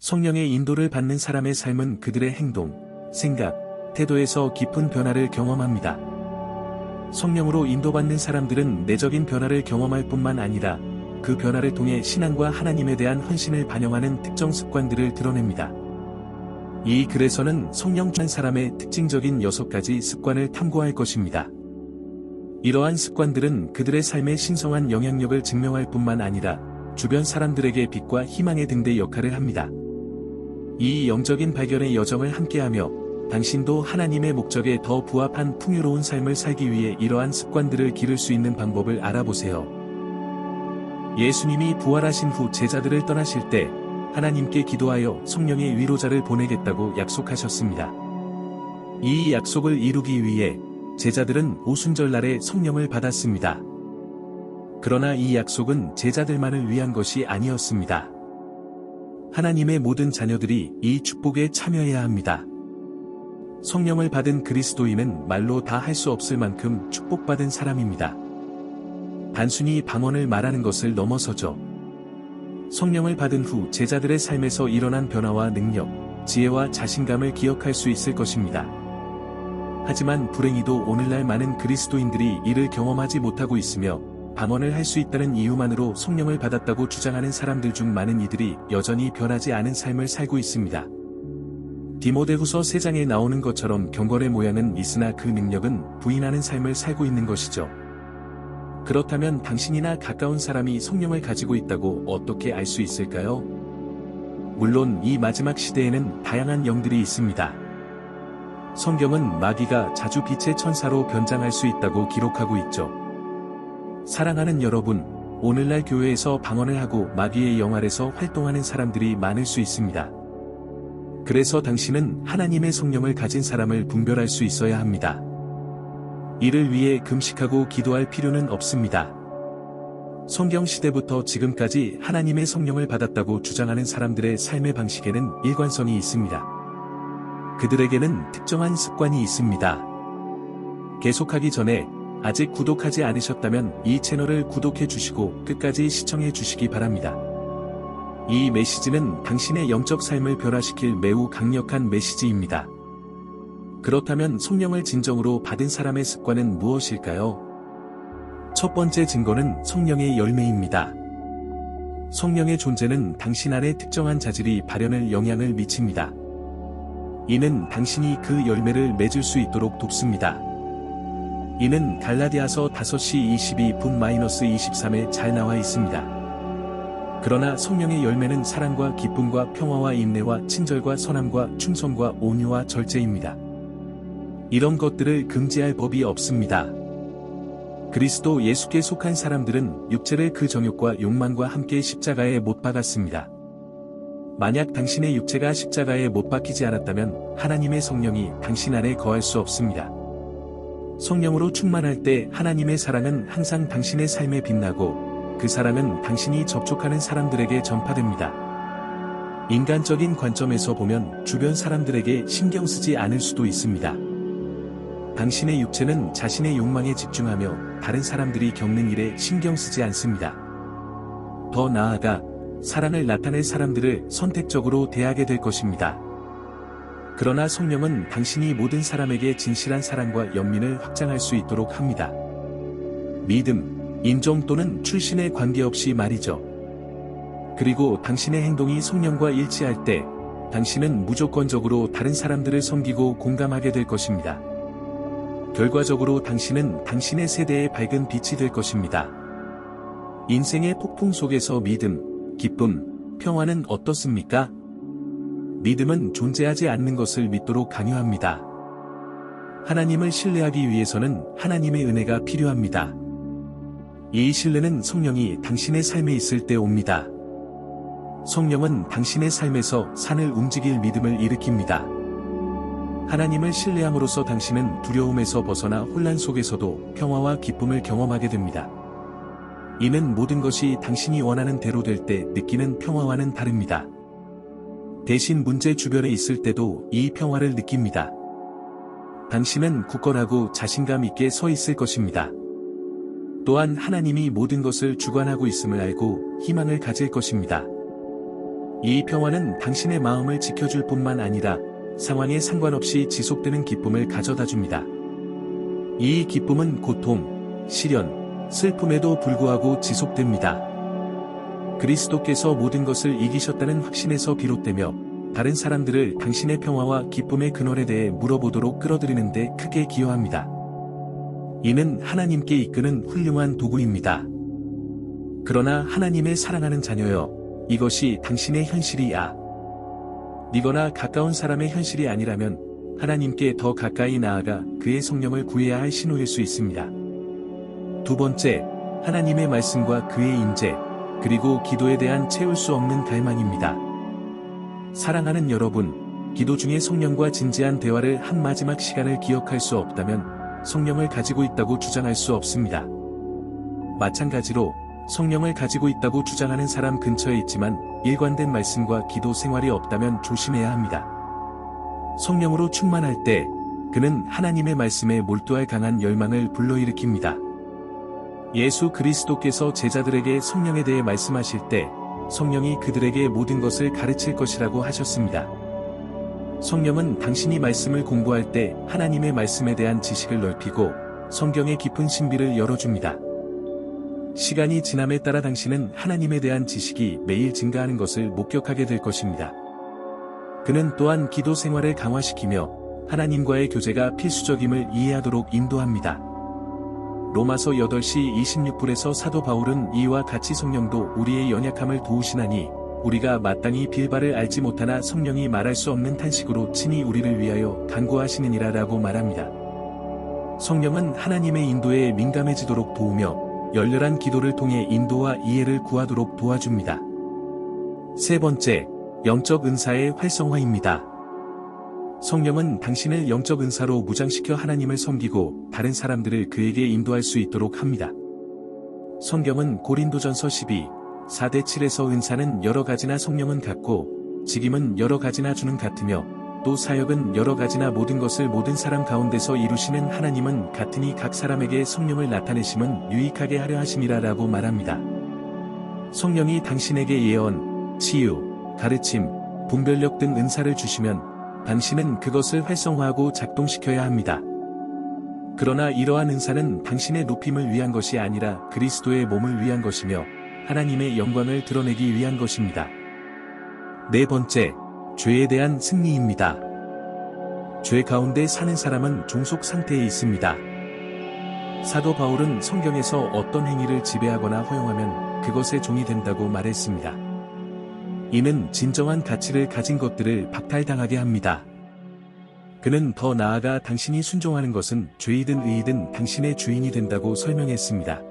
성령의 인도를 받는 사람의 삶은 그들의 행동, 생각, 태도에서 깊은 변화를 경험합니다. 성령으로 인도받는 사람들은 내적인 변화를 경험할 뿐만 아니라 그 변화를 통해 신앙과 하나님에 대한 헌신을 반영하는 특정 습관들을 드러냅니다. 이 글에서는 성령 한 사람의 특징적인 6가지 습관을 탐구할 것입니다. 이러한 습관들은 그들의 삶에 신성한 영향력을 증명할 뿐만 아니라 주변 사람들에게 빛과 희망의 등대 역할을 합니다. 이 영적인 발견의 여정을 함께하며 당신도 하나님의 목적에 더 부합한 풍요로운 삶을 살기 위해 이러한 습관들을 기를 수 있는 방법을 알아보세요. 예수님이 부활하신 후 제자들을 떠나실 때 하나님께 기도하여 성령의 위로자를 보내겠다고 약속하셨습니다. 이 약속을 이루기 위해 제자들은 오순절날에 성령을 받았습니다. 그러나 이 약속은 제자들만을 위한 것이 아니었습니다. 하나님의 모든 자녀들이 이 축복에 참여해야 합니다. 성령을 받은 그리스도인은 말로 다 할 수 없을 만큼 축복받은 사람입니다. 단순히 방언을 말하는 것을 넘어서죠. 성령을 받은 후 제자들의 삶에서 일어난 변화와 능력, 지혜와 자신감을 기억할 수 있을 것입니다. 하지만 불행히도 오늘날 많은 그리스도인들이 이를 경험하지 못하고 있으며 방언을 할 수 있다는 이유만으로 성령을 받았다고 주장하는 사람들 중 많은 이들이 여전히 변하지 않은 삶을 살고 있습니다. 디모데후서 3장에 나오는 것처럼 경건의 모양은 있으나 그 능력은 부인하는 삶을 살고 있는 것이죠. 그렇다면 당신이나 가까운 사람이 성령을 가지고 있다고 어떻게 알 수 있을까요? 물론 이 마지막 시대에는 다양한 영들이 있습니다. 성경은 마귀가 자주 빛의 천사로 변장할 수 있다고 기록하고 있죠. 사랑하는 여러분, 오늘날 교회에서 방언을 하고 마귀의 영 아래서 활동하는 사람들이 많을 수 있습니다. 그래서 당신은 하나님의 성령을 가진 사람을 분별할 수 있어야 합니다. 이를 위해 금식하고 기도할 필요는 없습니다. 성경 시대부터 지금까지 하나님의 성령을 받았다고 주장하는 사람들의 삶의 방식에는 일관성이 있습니다. 그들에게는 특정한 습관이 있습니다. 계속하기 전에 아직 구독하지 않으셨다면 이 채널을 구독해 주시고 끝까지 시청해 주시기 바랍니다. 이 메시지는 당신의 영적 삶을 변화시킬 매우 강력한 메시지입니다. 그렇다면 성령을 진정으로 받은 사람의 습관은 무엇일까요? 첫 번째 증거는 성령의 열매입니다. 성령의 존재는 당신 안에 특정한 자질이 발현을 영향을 미칩니다. 이는 당신이 그 열매를 맺을 수 있도록 돕습니다. 이는 갈라디아서 5시 22분-23에 잘 나와 있습니다. 그러나 성령의 열매는 사랑과 기쁨과 평화와 인내와 친절과 선함과 충성과 온유와 절제입니다. 이런 것들을 금지할 법이 없습니다. 그리스도 예수께 속한 사람들은 육체를 그 정욕과 욕망과 함께 십자가에 못 박았습니다. 만약 당신의 육체가 십자가에 못 박히지 않았다면 하나님의 성령이 당신 안에 거할 수 없습니다. 성령으로 충만할 때 하나님의 사랑은 항상 당신의 삶에 빛나고 그 사랑은 당신이 접촉하는 사람들에게 전파됩니다. 인간적인 관점에서 보면 주변 사람들에게 신경 쓰지 않을 수도 있습니다. 당신의 육체는 자신의 욕망에 집중하며 다른 사람들이 겪는 일에 신경 쓰지 않습니다. 더 나아가 사랑을 나타낼 사람들을 선택적으로 대하게 될 것입니다. 그러나 성령은 당신이 모든 사람에게 진실한 사랑과 연민을 확장할 수 있도록 합니다. 믿음, 인종 또는 출신에 관계없이 말이죠. 그리고 당신의 행동이 성령과 일치할 때 당신은 무조건적으로 다른 사람들을 섬기고 공감하게 될 것입니다. 결과적으로 당신은 당신의 세대의 밝은 빛이 될 것입니다. 인생의 폭풍 속에서 믿음, 기쁨, 평화는 어떻습니까? 믿음은 존재하지 않는 것을 믿도록 강요합니다. 하나님을 신뢰하기 위해서는 하나님의 은혜가 필요합니다. 이 신뢰는 성령이 당신의 삶에 있을 때 옵니다. 성령은 당신의 삶에서 산을 움직일 믿음을 일으킵니다. 하나님을 신뢰함으로써 당신은 두려움에서 벗어나 혼란 속에서도 평화와 기쁨을 경험하게 됩니다. 이는 모든 것이 당신이 원하는 대로 될 때 느끼는 평화와는 다릅니다. 대신 문제 주변에 있을 때도 이 평화를 느낍니다. 당신은 굳건하고 자신감 있게 서 있을 것입니다. 또한 하나님이 모든 것을 주관하고 있음을 알고 희망을 가질 것입니다. 이 평화는 당신의 마음을 지켜줄 뿐만 아니라 상황에 상관없이 지속되는 기쁨을 가져다 줍니다. 이 기쁨은 고통, 시련, 슬픔에도 불구하고 지속됩니다. 그리스도께서 모든 것을 이기셨다는 확신에서 비롯되며 다른 사람들을 당신의 평화와 기쁨의 근원에 대해 물어보도록 끌어들이는 데 크게 기여합니다. 이는 하나님께 이끄는 훌륭한 도구입니다. 그러나 하나님의 사랑하는 자녀여, 이것이 당신의 현실이야. 니거나 가까운 사람의 현실이 아니라면 하나님께 더 가까이 나아가 그의 성령을 구해야 할 신호일 수 있습니다. 두 번째, 하나님의 말씀과 그의 임재, 그리고 기도에 대한 채울 수 없는 갈망입니다. 사랑하는 여러분, 기도 중에 성령과 진지한 대화를 한 마지막 시간을 기억할 수 없다면 성령을 가지고 있다고 주장할 수 없습니다. 마찬가지로 성령을 가지고 있다고 주장하는 사람 근처에 있지만 일관된 말씀과 기도 생활이 없다면 조심해야 합니다. 성령으로 충만할 때 그는 하나님의 말씀에 몰두할 강한 열망을 불러일으킵니다. 예수 그리스도께서 제자들에게 성령에 대해 말씀하실 때 성령이 그들에게 모든 것을 가르칠 것이라고 하셨습니다. 성령은 당신이 말씀을 공부할 때 하나님의 말씀에 대한 지식을 넓히고 성경의 깊은 신비를 열어줍니다. 시간이 지남에 따라 당신은 하나님에 대한 지식이 매일 증가하는 것을 목격하게 될 것입니다. 그는 또한 기도 생활을 강화시키며 하나님과의 교제가 필수적임을 이해하도록 인도합니다. 로마서 8시 26분에서 사도 바울은 이와 같이 성령도 우리의 연약함을 도우시나니 우리가 마땅히 빌바를 알지 못하나 성령이 말할 수 없는 탄식으로 친히 우리를 위하여 간구하시느니라 라고 말합니다. 성령은 하나님의 인도에 민감해지도록 도우며 열렬한 기도를 통해 인도와 이해를 구하도록 도와줍니다. 세 번째, 영적 은사의 활성화입니다. 성령은 당신을 영적 은사로 무장시켜 하나님을 섬기고 다른 사람들을 그에게 인도할 수 있도록 합니다. 성경은 고린도전서 4대7에서 은사는 여러 가지나 성령은 같고 직임은 여러 가지나 주는 같으며 또 사역은 여러 가지나 모든 것을 모든 사람 가운데서 이루시는 하나님은 같으니 각 사람에게 성령을 나타내심은 유익하게 하려 하심이라 라고 말합니다. 성령이 당신에게 예언, 치유, 가르침, 분별력 등 은사를 주시면 당신은 그것을 활성화하고 작동시켜야 합니다. 그러나 이러한 은사는 당신의 높임을 위한 것이 아니라 그리스도의 몸을 위한 것이며 하나님의 영광을 드러내기 위한 것입니다. 네 번째, 죄에 대한 승리입니다. 죄 가운데 사는 사람은 종속 상태에 있습니다. 사도 바울은 성경에서 어떤 행위를 지배하거나 허용하면 그것의 종이 된다고 말했습니다. 이는 진정한 가치를 가진 것들을 박탈당하게 합니다. 그는 더 나아가 당신이 순종하는 것은 죄이든 의이든 당신의 주인이 된다고 설명했습니다.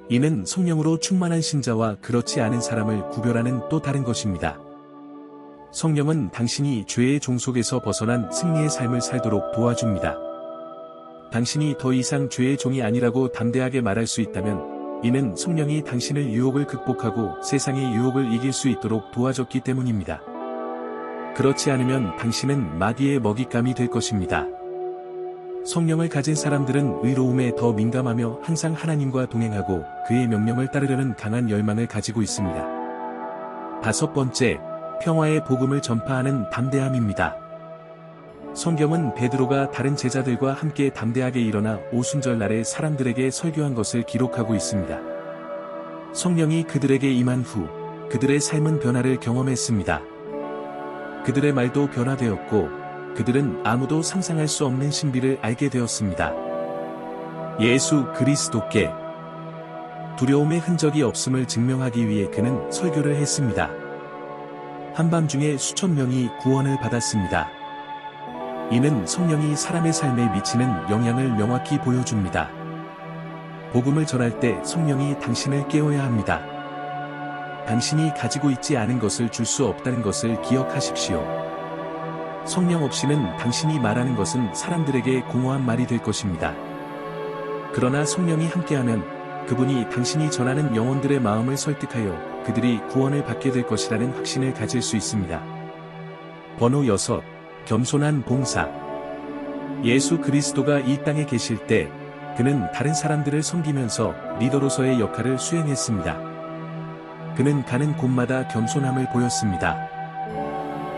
이는 성령으로 충만한 신자와 그렇지 않은 사람을 구별하는 또 다른 것입니다. 성령은 당신이 죄의 종속에서 벗어난 승리의 삶을 살도록 도와줍니다. 당신이 더 이상 죄의 종이 아니라고 담대하게 말할 수 있다면 이는 성령이 당신을 유혹을 극복하고 세상의 유혹을 이길 수 있도록 도와줬기 때문입니다. 그렇지 않으면 당신은 마귀의 먹잇감이 될 것입니다. 성령을 가진 사람들은 의로움에 더 민감하며 항상 하나님과 동행하고 그의 명령을 따르려는 강한 열망을 가지고 있습니다. 다섯 번째, 평화의 복음을 전파하는 담대함입니다. 성경은 베드로가 다른 제자들과 함께 담대하게 일어나 오순절 날에 사람들에게 설교한 것을 기록하고 있습니다. 성령이 그들에게 임한 후 그들의 삶은 변화를 경험했습니다. 그들의 말도 변화되었고 그들은 아무도 상상할 수 없는 신비를 알게 되었습니다. 예수 그리스도께 두려움의 흔적이 없음을 증명하기 위해 그는 설교를 했습니다. 한밤중에 수천 명이 구원을 받았습니다. 이는 성령이 사람의 삶에 미치는 영향을 명확히 보여줍니다. 복음을 전할 때 성령이 당신을 깨워야 합니다. 당신이 가지고 있지 않은 것을 줄 수 없다는 것을 기억하십시오. 성령 없이는 당신이 말하는 것은 사람들에게 공허한 말이 될 것입니다. 그러나 성령이 함께하면 그분이 당신이 전하는 영혼들의 마음을 설득하여 그들이 구원을 받게 될 것이라는 확신을 가질 수 있습니다. 번호 6. 겸손한 봉사. 예수 그리스도가 이 땅에 계실 때 그는 다른 사람들을 섬기면서 리더로서의 역할을 수행했습니다. 그는 가는 곳마다 겸손함을 보였습니다.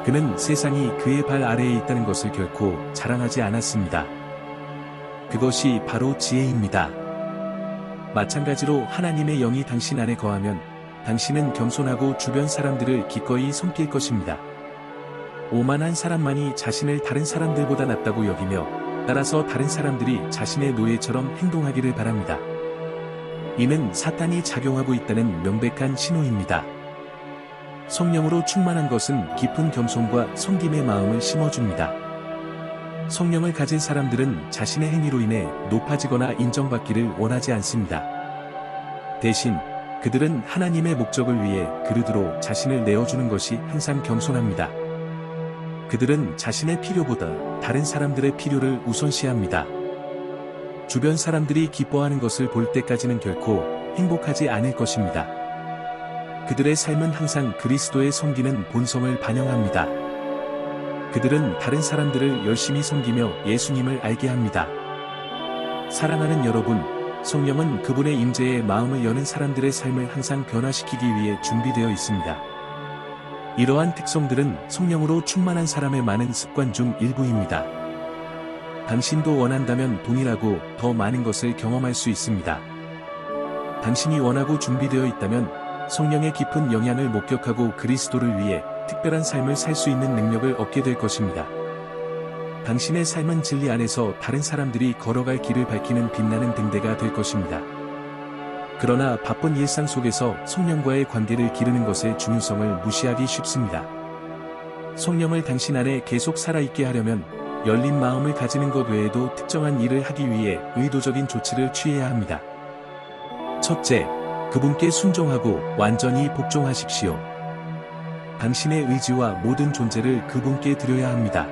그는 세상이 그의 발 아래에 있다는 것을 결코 자랑하지 않았습니다. 그것이 바로 지혜입니다. 마찬가지로 하나님의 영이 당신 안에 거하면 당신은 겸손하고 주변 사람들을 기꺼이 섬길 것입니다. 오만한 사람만이 자신을 다른 사람들보다 낫다고 여기며 따라서 다른 사람들이 자신의 노예처럼 행동하기를 바랍니다. 이는 사탄이 작용하고 있다는 명백한 신호입니다. 성령으로 충만한 것은 깊은 겸손과 섬김의 마음을 심어줍니다. 성령을 가진 사람들은 자신의 행위로 인해 높아지거나 인정받기를 원하지 않습니다. 대신 그들은 하나님의 목적을 위해 그릇으로 자신을 내어주는 것이 항상 겸손합니다. 그들은 자신의 필요보다 다른 사람들의 필요를 우선시합니다. 주변 사람들이 기뻐하는 것을 볼 때까지는 결코 행복하지 않을 것입니다. 그들의 삶은 항상 그리스도의 섬기는 본성을 반영합니다. 그들은 다른 사람들을 열심히 섬기며 예수님을 알게 합니다. 사랑하는 여러분, 성령은 그분의 임재에 마음을 여는 사람들의 삶을 항상 변화시키기 위해 준비되어 있습니다. 이러한 특성들은 성령으로 충만한 사람의 많은 습관 중 일부입니다. 당신도 원한다면 동일하고 더 많은 것을 경험할 수 있습니다. 당신이 원하고 준비되어 있다면 성령의 깊은 영향을 목격하고 그리스도를 위해 특별한 삶을 살 수 있는 능력을 얻게 될 것입니다. 당신의 삶은 진리 안에서 다른 사람들이 걸어갈 길을 밝히는 빛나는 등대가 될 것입니다. 그러나 바쁜 일상 속에서 성령과의 관계를 기르는 것의 중요성을 무시하기 쉽습니다. 성령을 당신 안에 계속 살아있게 하려면 열린 마음을 가지는 것 외에도 특정한 일을 하기 위해 의도적인 조치를 취해야 합니다. 첫째, 그분께 순종하고 완전히 복종하십시오. 당신의 의지와 모든 존재를 그분께 드려야 합니다.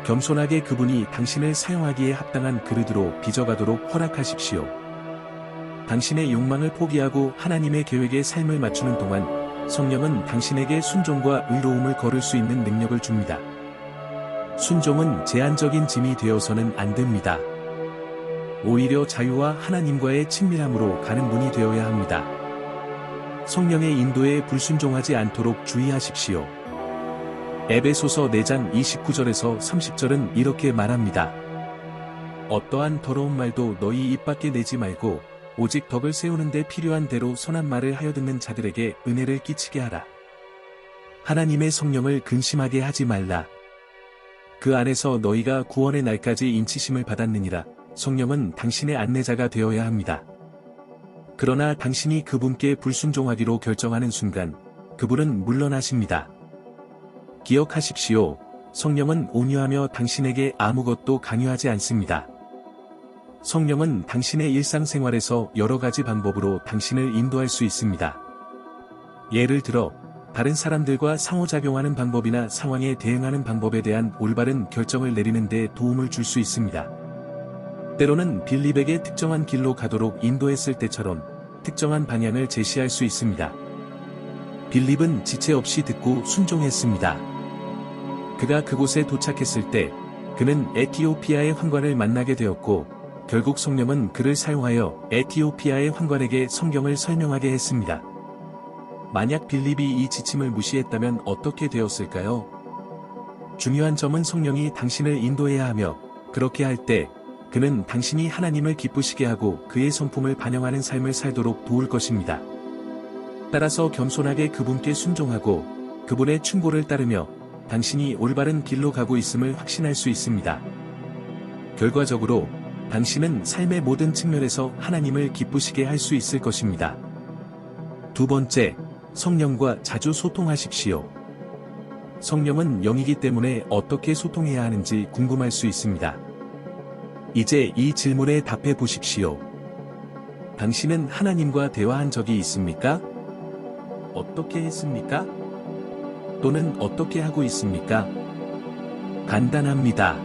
겸손하게 그분이 당신을 사용하기에 합당한 그릇으로 빚어가도록 허락하십시오. 당신의 욕망을 포기하고 하나님의 계획에 삶을 맞추는 동안 성령은 당신에게 순종과 의로움을 걸을 수 있는 능력을 줍니다. 순종은 제한적인 짐이 되어서는 안 됩니다. 오히려 자유와 하나님과의 친밀함으로 가는 문이 되어야 합니다. 성령의 인도에 불순종하지 않도록 주의하십시오. 에베소서 4장 29절에서 30절은 이렇게 말합니다. 어떠한 더러운 말도 너희 입 밖에 내지 말고 오직 덕을 세우는 데 필요한 대로 선한 말을 하여 듣는 자들에게 은혜를 끼치게 하라. 하나님의 성령을 근심하게 하지 말라. 그 안에서 너희가 구원의 날까지 인치심을 받았느니라. 성령은 당신의 안내자가 되어야 합니다. 그러나 당신이 그분께 불순종하기로 결정하는 순간 그분은 물러나십니다. 기억하십시오. 성령은 온유하며 당신에게 아무것도 강요하지 않습니다. 성령은 당신의 일상생활에서 여러 가지 방법으로 당신을 인도할 수 있습니다. 예를 들어 다른 사람들과 상호작용하는 방법이나 상황에 대응하는 방법에 대한 올바른 결정을 내리는 데 도움을 줄 수 있습니다. 때로는 빌립에게 특정한 길로 가도록 인도했을 때처럼 특정한 방향을 제시할 수 있습니다. 빌립은 지체 없이 듣고 순종했습니다. 그가 그곳에 도착했을 때 그는 에티오피아의 황관을 만나게 되었고 결국 성령은 그를 사용하여 에티오피아의 황관에게 성경을 설명하게 했습니다. 만약 빌립이 이 지침을 무시했다면 어떻게 되었을까요? 중요한 점은 성령이 당신을 인도해야 하며 그렇게 할 때 그는 당신이 하나님을 기쁘시게 하고 그의 성품을 반영하는 삶을 살도록 도울 것입니다. 따라서 겸손하게 그분께 순종하고 그분의 충고를 따르며 당신이 올바른 길로 가고 있음을 확신할 수 있습니다. 결과적으로 당신은 삶의 모든 측면에서 하나님을 기쁘시게 할 수 있을 것입니다. 두 번째, 성령과 자주 소통하십시오. 성령은 영이기 때문에 어떻게 소통해야 하는지 궁금할 수 있습니다. 이제 이 질문에 답해 보십시오. 당신은 하나님과 대화한 적이 있습니까? 어떻게 했습니까? 또는 어떻게 하고 있습니까? 간단합니다.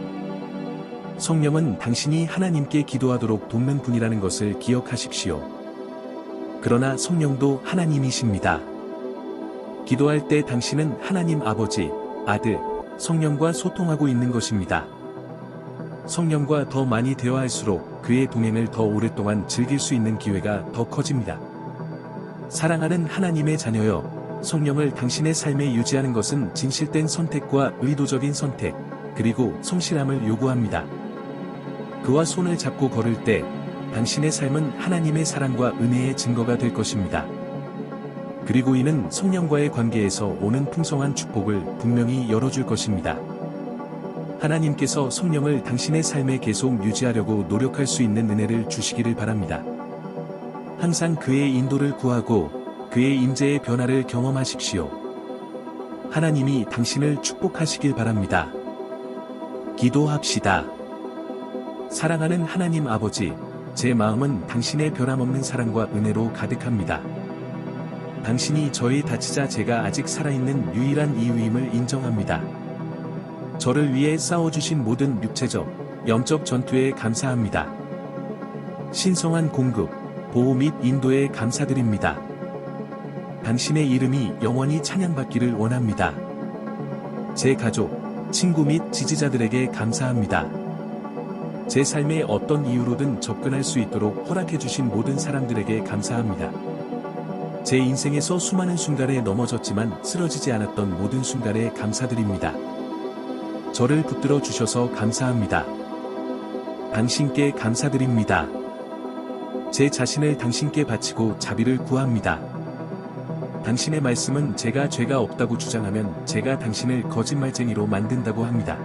성령은 당신이 하나님께 기도하도록 돕는 분이라는 것을 기억하십시오. 그러나 성령도 하나님이십니다. 기도할 때 당신은 하나님 아버지, 아들, 성령과 소통하고 있는 것입니다. 성령과 더 많이 대화할수록 그의 동행을 더 오랫동안 즐길 수 있는 기회가 더 커집니다. 사랑하는 하나님의 자녀여, 성령을 당신의 삶에 유지하는 것은 진실된 선택과 의도적인 선택, 그리고 성실함을 요구합니다. 그와 손을 잡고 걸을 때, 당신의 삶은 하나님의 사랑과 은혜의 증거가 될 것입니다. 그리고 이는 성령과의 관계에서 오는 풍성한 축복을 분명히 열어줄 것입니다. 하나님께서 성령을 당신의 삶에 계속 유지하려고 노력할 수 있는 은혜를 주시기를 바랍니다. 항상 그의 인도를 구하고 그의 임재의 변화를 경험하십시오. 하나님이 당신을 축복하시길 바랍니다. 기도합시다. 사랑하는 하나님 아버지, 제 마음은 당신의 변함없는 사랑과 은혜로 가득합니다. 당신이 저희 다치자 제가 아직 살아있는 유일한 이유임을 인정합니다. 저를 위해 싸워주신 모든 육체적, 영적 전투에 감사합니다. 신성한 공급, 보호 및 인도에 감사드립니다. 당신의 이름이 영원히 찬양받기를 원합니다. 제 가족, 친구 및 지지자들에게 감사합니다. 제 삶에 어떤 이유로든 접근할 수 있도록 허락해주신 모든 사람들에게 감사합니다. 제 인생에서 수많은 순간에 넘어졌지만 쓰러지지 않았던 모든 순간에 감사드립니다. 저를 붙들어 주셔서 감사합니다. 당신께 감사드립니다. 제 자신을 당신께 바치고 자비를 구합니다. 당신의 말씀은 제가 죄가 없다고 주장하면 제가 당신을 거짓말쟁이로 만든다고 합니다.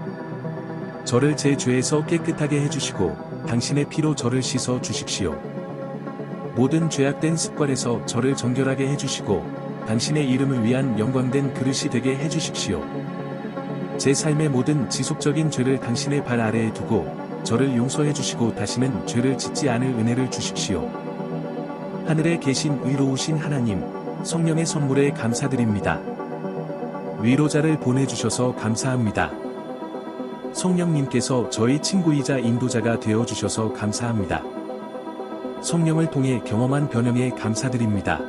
저를 제 죄에서 깨끗하게 해주시고 당신의 피로 저를 씻어 주십시오. 모든 죄악된 습관에서 저를 정결하게 해주시고 당신의 이름을 위한 영광된 그릇이 되게 해주십시오. 제 삶의 모든 지속적인 죄를 당신의 발 아래에 두고 저를 용서해 주시고 다시는 죄를 짓지 않을 은혜를 주십시오. 하늘에 계신 의로우신 하나님, 성령의 선물에 감사드립니다. 위로자를 보내주셔서 감사합니다. 성령님께서 저희 친구이자 인도자가 되어주셔서 감사합니다. 성령을 통해 경험한 변형에 감사드립니다.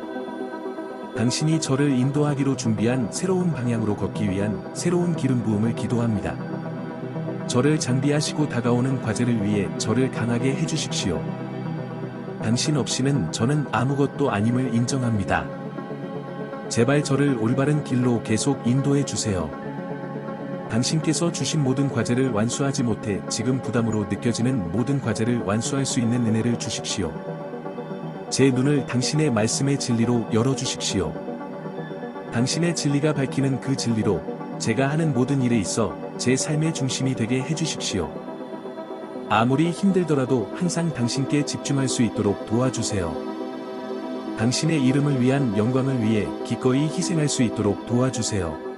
당신이 저를 인도하기로 준비한 새로운 방향으로 걷기 위한 새로운 기름 부음을 기도합니다. 저를 장비하시고 다가오는 과제를 위해 저를 강하게 해주십시오. 당신 없이는 저는 아무것도 아님을 인정합니다. 제발 저를 올바른 길로 계속 인도해 주세요. 당신께서 주신 모든 과제를 완수하지 못해 지금 부담으로 느껴지는 모든 과제를 완수할 수 있는 은혜를 주십시오. 제 눈을 당신의 말씀의 진리로 열어주십시오. 당신의 진리가 밝히는 그 진리로 제가 하는 모든 일에 있어 제 삶의 중심이 되게 해주십시오. 아무리 힘들더라도 항상 당신께 집중할 수 있도록 도와주세요. 당신의 이름을 위한 영광을 위해 기꺼이 희생할 수 있도록 도와주세요.